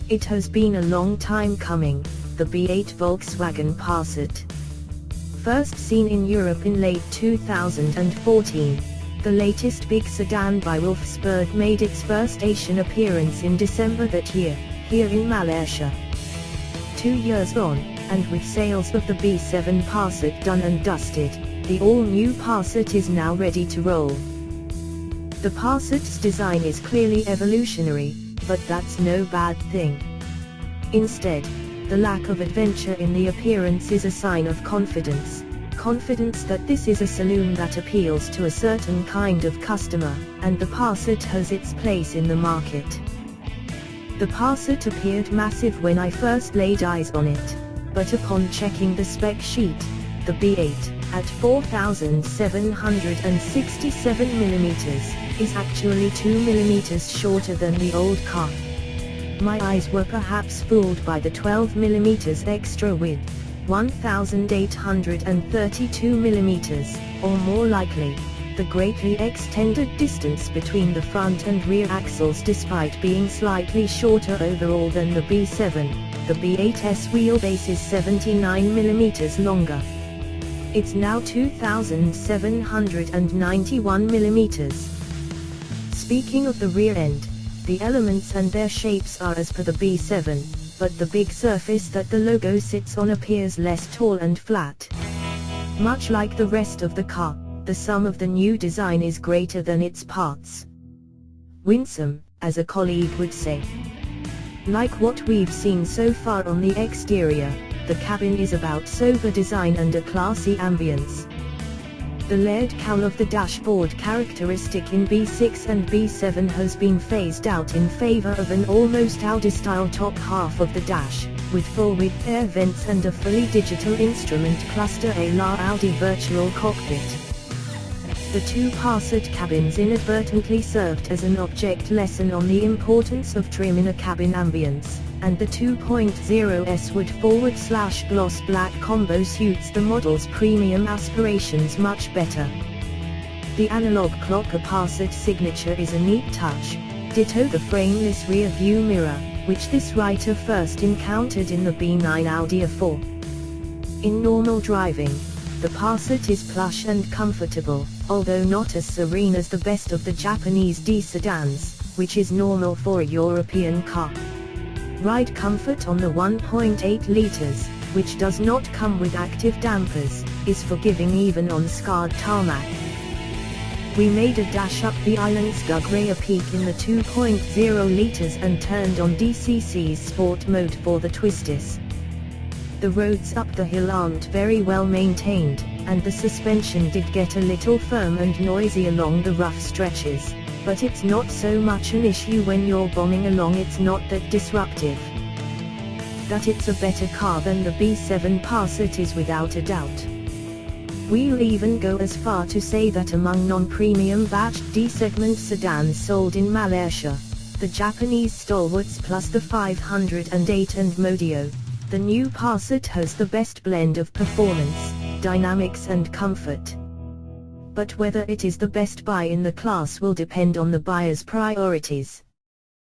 It has been a long time coming, the B8 Volkswagen Passat. First seen in Europe in late 2014, the latest big sedan by Wolfsburg made its first Asian appearance in December that year, here in Malaysia. 2 years on, and with sales of the B7 Passat done and dusted, the all-new Passat is now ready to roll. The Passat's design is clearly evolutionary, but that's no bad thing. Instead, the lack of adventure in the appearance is a sign of confidence. Confidence that this is a saloon that appeals to a certain kind of customer, and the Passat has its place in the market. The Passat appeared massive when I first laid eyes on it, but upon checking the spec sheet, the B8, at 4,767mm, is actually 2mm shorter than the old car. My eyes were perhaps fooled by the 12mm extra width, 1,832mm, or more likely, the greatly extended distance between the front and rear axles despite being slightly shorter overall than the B7, the B8's wheelbase is 79mm longer. It's now 2,791mm. Speaking of the rear end, the elements and their shapes are as per the B7, but the big surface that the logo sits on appears less tall and flat. Much like the rest of the car, the sum of the new design is greater than its parts. Winsome, as a colleague would say. Like what we've seen so far on the exterior, the cabin is about sober design and a classy ambience. The layered cowl of the dashboard characteristic in B6 and B7 has been phased out in favor of an almost Audi-style top half of the dash, with full-width air vents and a fully digital instrument cluster a la Audi virtual cockpit. The two Passat cabins inadvertently served as an object lesson on the importance of trim in a cabin ambience, and the 2.0 wood forward/gloss black combo suits the model's premium aspirations much better. The analog clock, a Passat signature, is a neat touch, ditto the frameless rear view mirror, which this writer first encountered in the B9 Audi A4. In normal driving, the Passat is plush and comfortable, although not as serene as the best of the Japanese D sedans, which is normal for a European car. Ride comfort on the 1.8 liters, which does not come with active dampers, is forgiving even on scarred tarmac. We made a dash up the island's Gugrea Peak in the 2.0 liters and turned on DCC's sport mode for the twisties. The roads up the hill aren't very well maintained, and the suspension did get a little firm and noisy along the rough stretches, but it's not so much an issue when you're bombing along. It's not that disruptive. That it's a better car than the B7 Passat is without a doubt. We'll even go as far to say that among non-premium batch D-segment sedans sold in Malaysia, the Japanese stalwarts plus the 508 and Modio, the new Passat has the best blend of performance, dynamics and comfort. But whether it is the best buy in the class will depend on the buyer's priorities.